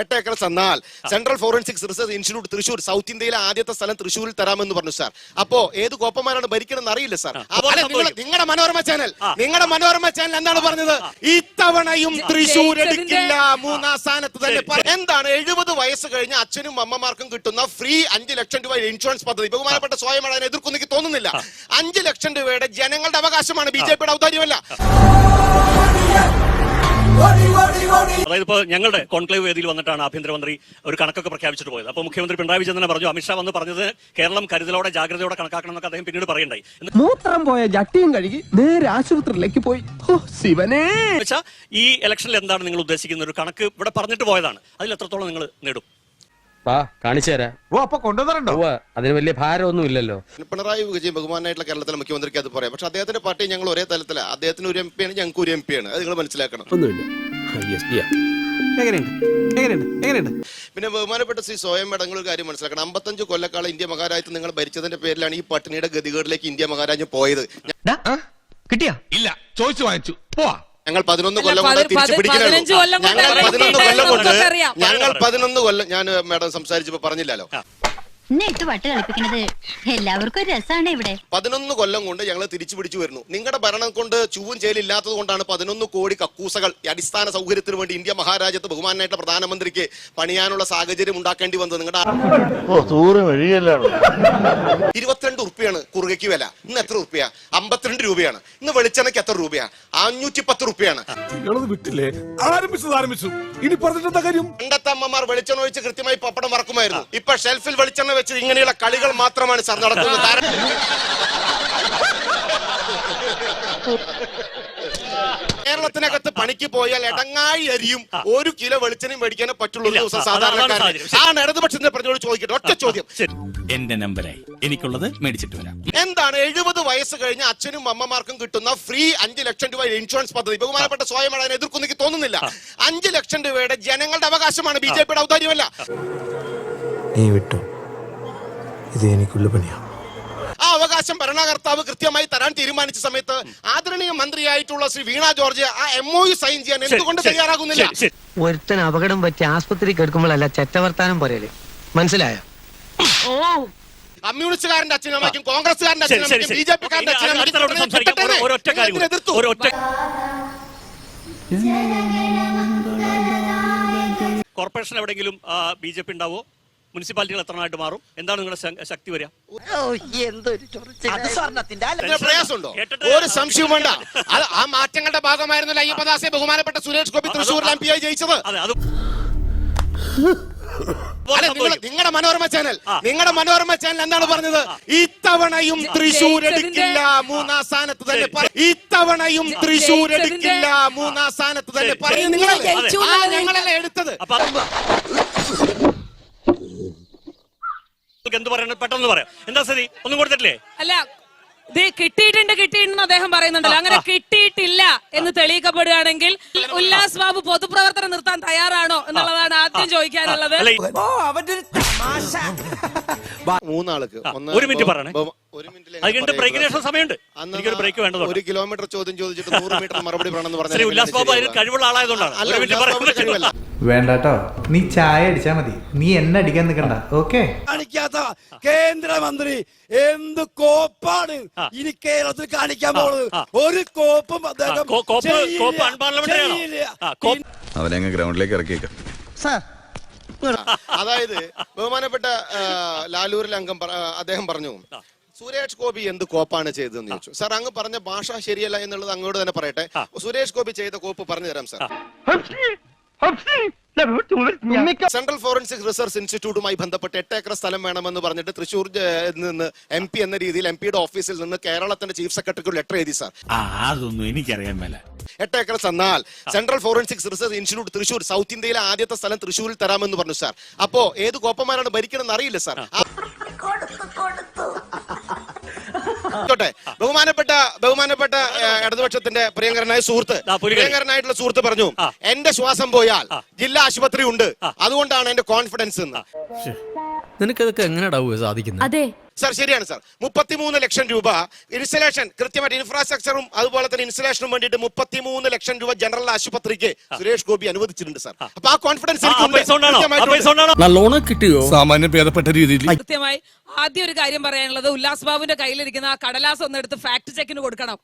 8 acre തന്നാൽ central forensic research institute Thrissur south ഇന്ത്യയിലെ ആദ്യത്തെ സ്ഥലം തൃശൂരിൽ തരാമെന്ന് പറഞ്ഞു സാർ. അപ്പോ ഏത് കോപ്പന്മാരാണ് ഭരിക്കണമെന്ന് അറിയില്ല സാർ. നിങ്ങളുടെ മനോരമ ചാനൽ എന്താണ് പറഞ്ഞത്? ഇത്തവണയും തൃശൂർ എടുക്കില്ല, 3-ാം സ്ഥാനത്ത് തന്നെ. എന്താണ് 70 വയസ്സ് കഴിഞ്ഞ അച്ഛനും അമ്മമാർക്കും കിട്ടുന്ന ഫ്രീ 5 ലക്ഷം രൂപ ഇൻഷുറൻസ് പദ്ധതി? ബഹുമാനപ്പെട്ട സ്വയം അതിനെ എതിർക്കുന്നു എനിക്ക് തോന്നുന്നില്ല. 5 ലക്ഷം രൂപയുടെ ജനങ്ങളുടെ അവകാശമാണ്, ബിജെപിയുടെ ഔദാര്യമല്ല. അതായത് ഇപ്പോൾ ഞങ്ങളുടെ കോൺക്ലേവ് വേദിയിൽ വന്നിട്ടാണ് ആഭ്യന്തരമന്ത്രി ഒരു കണക്കൊക്കെ പ്രഖ്യാപിച്ചിട്ട് പോയത്. അപ്പോൾ മുഖ്യമന്ത്രി പിണറായി വിജയൻ തന്നെ പറഞ്ഞു, അമിത്ഷാ വന്ന് പറഞ്ഞത് കേരളം കരുതലോടെ ജാഗ്രതയോടെ കണക്കാക്കണം എന്നൊക്കെ അദ്ദേഹം പിന്നീട് പറയണ്ടായി. മൂത്രം പോയ ജട്ടിയും കഴുകി നേരെ ആശുപത്രിയിലേക്ക് പോയി. ശിവനേ, ഈ ഇലക്ഷനിൽ എന്താണ് നിങ്ങൾ ഉദ്ദേശിക്കുന്ന ഒരു കണക്ക് ഇവിടെ പറഞ്ഞിട്ട് പോയതാണ്, അതിൽ എത്രത്തോളം നിങ്ങൾ നേടും? കാണിച്ചു തരാം. അപ്പൊ കൊണ്ടുവന്നിട്ടുണ്ടോ? അതിന് വലിയ ഭാരമൊന്നും ഇല്ലല്ലോ. പിണറായി വിജയൻ ബഹുമാനായിട്ടുള്ള കേരളത്തിലെ മുഖ്യമന്ത്രിക്ക് അത് പറയാം. പക്ഷെ അദ്ദേഹത്തിന്റെ പാർട്ടി ഞങ്ങൾ ഒരേ തലത്തിലാണ്. അദ്ദേഹത്തിന് ഒരു MP ആണ്, ഞങ്ങൾക്ക് ഒരു MP ആണ്. അത് നിങ്ങൾ മനസ്സിലാക്കണം. പിന്നെ ബഹുമാനപ്പെട്ട ശ്രീ സ്വയം മേഡങ്ങൾ ഒരു കാര്യം മനസ്സിലാക്കണം. 55 കൊല്ലക്കാലം ഇന്ത്യ മഹാരാജ്യത്ത് നിങ്ങൾ ഭരിച്ചതിന്റെ പേരിലാണ് ഈ പട്ടിണിയുടെ ഗതികേടിലേക്ക് ഇന്ത്യ മഹാരാജ്യം പോയത്. കിട്ടിയാ? ഇല്ല, ചോദിച്ചു വാങ്ങിച്ചു. പോവാ. ഞങ്ങൾ 11 കൊല്ലം കൊണ്ട് തിരിച്ചു പിടിക്കണല്ലോ. ഞങ്ങൾ 11 കൊല്ലം ഞാൻ മേഡം സംസാരിച്ചപ്പോ പറഞ്ഞില്ലല്ലോ. പാട്ട് കളിപ്പിക്കുന്നത് എല്ലാവർക്കും ഒരു രസമാണ്. ഇവിടെ 11 കൊല്ലം കൊണ്ട് ഞങ്ങൾ തിരിച്ചു പിടിച്ചു വരുന്നു. നിങ്ങളുടെ ഭരണം കൊണ്ട് ചൂവും ചേലില്ലാത്തത് കൊണ്ടാണ് 11 കോടി കക്കൂസകൾ അടിസ്ഥാന സൗകര്യത്തിന് വേണ്ടി ഇന്ത്യ മഹാരാജ്യത്ത് ബഹുമാനായിട്ടുള്ള പ്രധാനമന്ത്രിക്ക് പണിയാനുള്ള സാഹചര്യം ഉണ്ടാക്കേണ്ടി വന്നത്. നിങ്ങളുടെ 22 ഉറുപ്പിയാണ് കുറുകയ്ക്ക് വില. ഇന്ന് എത്ര ഉറുപ്പിയാ? 52 രൂപയാണ്. ഇന്ന് വെളിച്ചെണ്ണയ്ക്ക് എത്ര രൂപയാ? 510 ഉറുപ്പിയാണ്. പണ്ടത്തെ അമ്മമാർ വെളിച്ചെണ്ണ ഒഴിച്ച് കൃത്യമായി പപ്പടം വറക്കുമായിരുന്നു. ഇപ്പൊ ഷെൽഫിൽ വെളിച്ചെണ്ണ വെച്ച് ഇങ്ങനെയുള്ള കളികൾ മാത്രമാണ് സാർ നടക്കുന്നത്. കേരളത്തിനകത്ത് പണിക്ക് പോയാൽ എടങ്ങായി അരിയും 1 കിലോ വെളിച്ചെണ്ണയും മേടിക്കാനേ പറ്റുള്ളൂ ഒരു ദിവസം സാധാരണക്കാരൻ. ആ ഇടതുപക്ഷത്തിന്റെ പ്രതിയോട് ചോദിക്കട്ടെ, ഒറ്റ ചോദ്യം. എന്റെ നമ്പറായി എനിക്കുള്ളത് മേടിച്ചിട്ട് വരാം. എന്താണ് 70 വയസ്സ് കഴിഞ്ഞ അച്ഛനും അമ്മമാർക്കും കിട്ടുന്ന ഫ്രീ 5 ലക്ഷം രൂപ ഇൻഷുറൻസ് പദ്ധതി? ബഹുമാനപ്പെട്ട സ്വയം അതിനെ എതിർക്കുന്നു എനിക്ക് തോന്നുന്നില്ല. 5 ലക്ഷം രൂപയുടെ ജനങ്ങളുടെ അവകാശമാണ്, ബിജെപിയുടെ ഔദാര്യമല്ല. നീ വിട്ടോ, ഇത് എനിക്കുള്ള പണിയാ. ആ അവകാശം ഭരണകർത്താവ് കൃത്യമായി തരാൻ തീരുമാനിച്ച സമയത്ത് ആദരണീയ മന്ത്രിയായിട്ടുള്ള ശ്രീ വീണ ജോർജ് ആ MOU സൈൻ ചെയ്യാൻ എന്തുകൊണ്ട് തയ്യാറാകുന്നില്ല? ഒരുത്തൻ അപകടം പറ്റി ആസ്പത്രി കിടക്കുമ്പോഴല്ല ചെറ്റവർത്താനം പറയല്, മനസ്സിലായോ? കമ്മ്യൂണിസ്റ്റുകാരന്റെ അച്ഛനമ്മയ്ക്കും കോൺഗ്രസ്സുകാരന്റെ അച്ഛനമ്മയ്ക്കും ബിജെപിക്കാരന്റെ കോർപ്പറേഷൻ എവിടെയെങ്കിലും BJP ഉണ്ടാവോ? മുനിസിപ്പാലിറ്റികൾ എത്രമായിട്ട് മാറും? എന്താണ് നിങ്ങളുടെ ശക്തി വരിക? പ്രയാസമുണ്ടോ? ഒരു സംശയവും വേണ്ട. ആ മാറ്റങ്ങളുടെ ഭാഗമായിരുന്നല്ലോ അയ്യപ്പദാസെ ബഹുമാനപ്പെട്ട സുരേഷ് ഗോപി തൃശ്ശൂരിൽ MP ആയി ജയിച്ചത്. നിങ്ങളുടെ മനോരമ ചാനൽ എന്താണ് പറഞ്ഞത്? ഇത്തവണയും തൃശൂർ എടുക്കില്ല, 3-ാം സ്ഥാനത്ത് തന്നെ. ഇത്തവണയും തൃശൂർ എടുക്കില്ല, 3-ആം സ്ഥാനത്ത് തന്നെ പറഞ്ഞു. ഞങ്ങളല്ലേ എടുത്തത്. എന്ത് പറയണം? പെട്ടെന്ന് പറയാം. എന്താ സ്ഥിതി? ഒന്നും കൊടുത്തിട്ടില്ലേ? അല്ല, ഇത് കിട്ടിയിട്ടുണ്ടെന്ന് അദ്ദേഹം പറയുന്നുണ്ടല്ലോ. അങ്ങനെ കിട്ടിയിട്ടില്ല എന്ന് തെളിയിക്കപ്പെടുകയാണെങ്കിൽ ഉല്ലാസ് ബാബു പൊതുപ്രവർത്തനം നിർത്താൻ തയ്യാറാണോ എന്നുള്ളതാണ് ആദ്യം ചോദിക്കാനുള്ളത്. 3 ആൾക്ക് ഒരു മിനിറ്റ് പറയണേ. സമയമുണ്ട്. 1 കിലോമീറ്റർ ചോദ്യം ചോദിച്ചിട്ട് 100 മീറ്റർ മറുപടി പറയണമെന്ന് പറഞ്ഞു. ഉല്ലാസ് ബാബു അതിന് കഴിവുള്ള ആളായതുകൊണ്ടാണ്. വേണ്ടാട്ടോ, നീ ചായ അടിച്ചാ മതി, നീ എന്നെ അടിക്കാൻ നിൽക്കണ്ട. ഓക്കെ. കാണിക്കാത്ത കേന്ദ്രമന്ത്രി എന്ത് കോപ്പാണ് ഇനി കേരളത്തിൽ കാണിക്കാൻ പോകുന്നത്? ഒരു കോപ്പും അവനെ ഗ്രൗണ്ടിലേക്ക് ഇറക്കിയേക്കാം. അതായത് ബഹുമാനപ്പെട്ട ലാലൂരിൽ അംഗം അദ്ദേഹം പറഞ്ഞു, സുരേഷ് ഗോപി എന്ത് കോപ്പാണ് ചെയ്തതെന്ന് ചോദിച്ചു. സാർ, അങ്ങ് പറഞ്ഞ ഭാഷ ശരിയല്ല എന്നുള്ളത് അങ്ങോട്ട് തന്നെ പറയട്ടെ. സുരേഷ് ഗോപി ചെയ്ത കോപ്പ് പറഞ്ഞു തരാം സാർ. സെൻട്രൽ ഫോറൻസിക് റിസർച്ച് ഇൻസ്റ്റിറ്റ്യൂട്ടുമായി ബന്ധപ്പെട്ട് 8 ഏക്കർ സ്ഥലം വേണമെന്ന് പറഞ്ഞിട്ട് തൃശൂർ നിന്ന് MP എന്ന രീതിയിൽ MPയുടെ ഓഫീസിൽ നിന്ന് കേരളത്തിന്റെ ചീഫ് സെക്രട്ടറിക്ക് ഒരു ലെറ്റർ എഴുതി സാർ. അതൊന്നും എനിക്കറിയാൻ മേല. 8 ഏക്കർ തന്നാൽ central forensic research institute Thrissur south ഇന്ത്യയിലെ ആദ്യത്തെ സ്ഥലം തൃശൂരിൽ തരാമെന്ന് പറഞ്ഞു സാർ. അപ്പോ ഏത് കോപ്പന്മാരാണ് ഭരിക്കണമെന്ന് അറിയില്ല സാർ. ബഹുമാനപ്പെട്ട ഇടതുപക്ഷത്തിന്റെ പ്രിയങ്കരനായിട്ടുള്ള സുഹൃത്ത് പറഞ്ഞു, എന്റെ ശ്വാസം പോയാൽ ജില്ലാ ആശുപത്രി ഉണ്ട്, അതുകൊണ്ടാണ് എന്റെ കോൺഫിഡൻസ് എന്ന്. നിനക്കതൊക്കെ എങ്ങനെയാ സാധിക്കുന്നത്? അതെ, സാർ ശരിയാണ് സാർ. 33 ലക്ഷം രൂപ ഇൻസ്റ്റലേഷൻ കൃത്യമായിട്ട് ഇൻഫ്രാസ്ട്രക്ചറും അതുപോലെ തന്നെ ഇൻസ്റ്റലേഷനും വേണ്ടിയിട്ട് 33 ലക്ഷം രൂപ ജനറൽ ആശുപത്രിക്ക് സുരേഷ് ഗോപി അനുവദിച്ചിട്ടുണ്ട് സാർ. അപ്പൊ ആ കോൺഫിഡൻസ് നല്ലോണം കിട്ടിയോ? സാമാന്യം ഭേദപ്പെട്ട രീതിയിൽ കൃത്യമായി ആദ്യം ഒരു കാര്യം പറയാനുള്ളത്, ഉല്ലാസ് ബാബുവിന്റെ കയ്യിലിരിക്കുന്ന ആ കടലാസ് ഒന്ന് എടുത്ത് ഫാക്ട് ചെക്കിന് കൊടുക്കണം.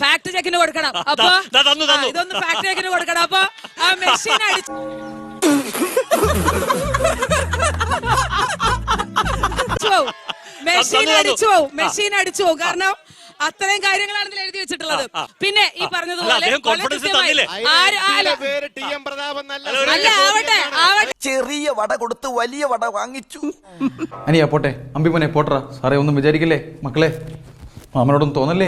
ഫാക്ട് ചെക്കിന് കൊടുക്കണം. അപ്പൊ ഇതൊന്ന് ഫാക്ട് ചെക്കിന് കൊടുക്കണം. അപ്പൊ ആ മെഷീൻ അടിച്ചു മെഷീൻ അടിച്ചു പോകും. കാരണം അത്രയും കാര്യങ്ങളാണ് ഇതിൽ എഴുതി വെച്ചിട്ടുള്ളത്. പിന്നെ ഈ പറഞ്ഞതുപോലെ ചെറിയ വട കൊടുത്ത് വലിയ വട വാങ്ങിച്ചു. അനിയാ പോട്ടെ, അമ്പിമനെ പോട്ടറാ. സാറേ ഒന്നും വിചാരിക്കില്ലേ മക്കളെ, മാമനോടൊന്നും തോന്നല്ലേ.